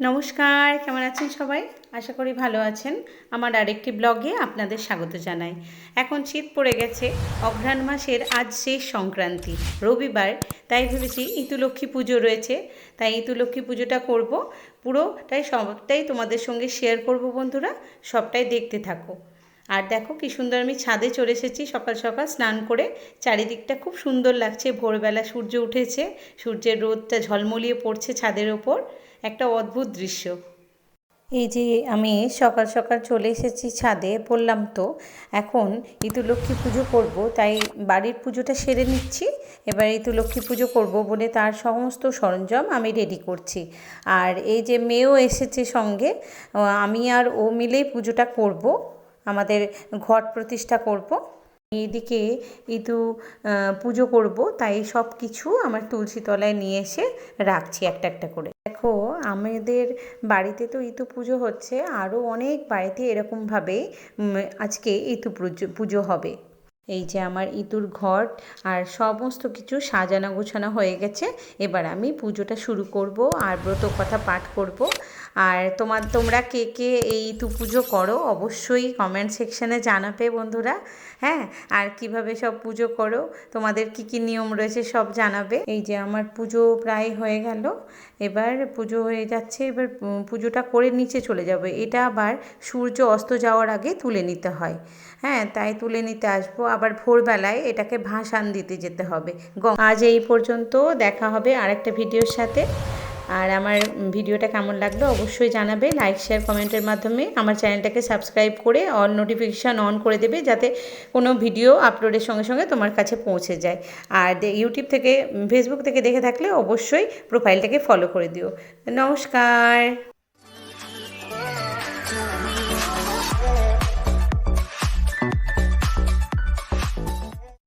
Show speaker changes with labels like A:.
A: নমস্কার, কেমন আছেন সবাই? আশা করি ভালো আছেন। আমার আরেকটি ব্লগে আপনাদের স্বাগত জানাই। এখন শীত পড়ে গেছে, অঘ্রাণ মাসের আজ শেষ সংক্রান্তি, রবিবার। তাই ভেবেছি ইতুলক্ষ্মী পুজো রয়েছে, তাই ইতুলক্ষ্মী পুজোটা করব। সবটাই তোমাদের সঙ্গে শেয়ার করব বন্ধুরা, সবটাই দেখতে থাকো। আর দেখো কি সুন্দর আমি ছাদে চলে এসেছি সকাল সকাল স্নান করে। চারিদিকটা খুব সুন্দর লাগছে, ভোরবেলা সূর্য উঠেছে, সূর্যের রোদটা ঝলমলিয়ে পড়ছে ছাদের ওপর, একটা অদ্ভুত দৃশ্য। এই যে আমি সকাল সকাল চলে এসেছি ছাদে, বললাম তো এখন ইতুলক্ষ্মী পুজো করব, তাই বাড়ির পুজোটা সেরে নিচ্ছি। এবার ইতুলক্ষ্মী পুজো করব বলে তার সমস্ত সরঞ্জাম আমি রেডি করছি। আর এই যে মেয়েও এসেছে সঙ্গে, আমি আর ও মিলেই পুজোটা করব, আমাদের ঘট প্রতিষ্ঠা করব। এইদিকে ইতু পুজো করব, তাই সব কিছু আমার তুলসী তলায় নিয়ে এসে রাখছি একটা একটা করে। দেখো, আমাদের বাড়িতে তো ইতু পুজো হচ্ছে, আরও অনেক বাড়িতে এরকমভাবে আজকে ইতু পুজো হবে। এই যে আমার ইতুর ঘট আর সমস্ত কিছু সাজানো গোছানো হয়ে গেছে। এবার আমি পুজোটা শুরু করব আর ব্রত কথা পাঠ করব। আর তোমরা কে কে এই ইতু পুজো করো অবশ্যই কমেন্ট সেকশানে জানাবে বন্ধুরা। হ্যাঁ, আর কিভাবে সব পুজো করো, তোমাদের কি কি নিয়ম রয়েছে সব জানাবে। এই যে আমার পুজো প্রায় হয়ে গেল, এবার পুজো হয়ে যাচ্ছে, এবার পুজোটা করে নিচে চলে যাবে। এটা আবার সূর্য অস্ত যাওয়ার আগে তুলে নিতে হয়। হ্যাঁ, তাই তুলে নিতে আসবো, আবার ভোরবেলায় এটাকে ভাসান দিতে যেতে হবে। আজ এই পর্যন্ত, দেখা হবে আরেকটা ভিডিওর সাথে। আর আমার ভিডিওটা কেমন লাগলো অবশ্যই জানাবে, লাইক শেয়ার কমেন্টের মাধ্যমে। আমার চ্যানেলটাকে সাবস্ক্রাইব করে অল নোটিফিকেশান অন করে দেবে, যাতে কোনো ভিডিও আপলোডের সঙ্গে সঙ্গে তোমার কাছে পৌঁছে যায়। আর ইউটিউব থেকে ফেসবুক থেকে দেখে থাকলে অবশ্যই প্রোফাইলটাকে ফলো করে দিও। নমস্কার।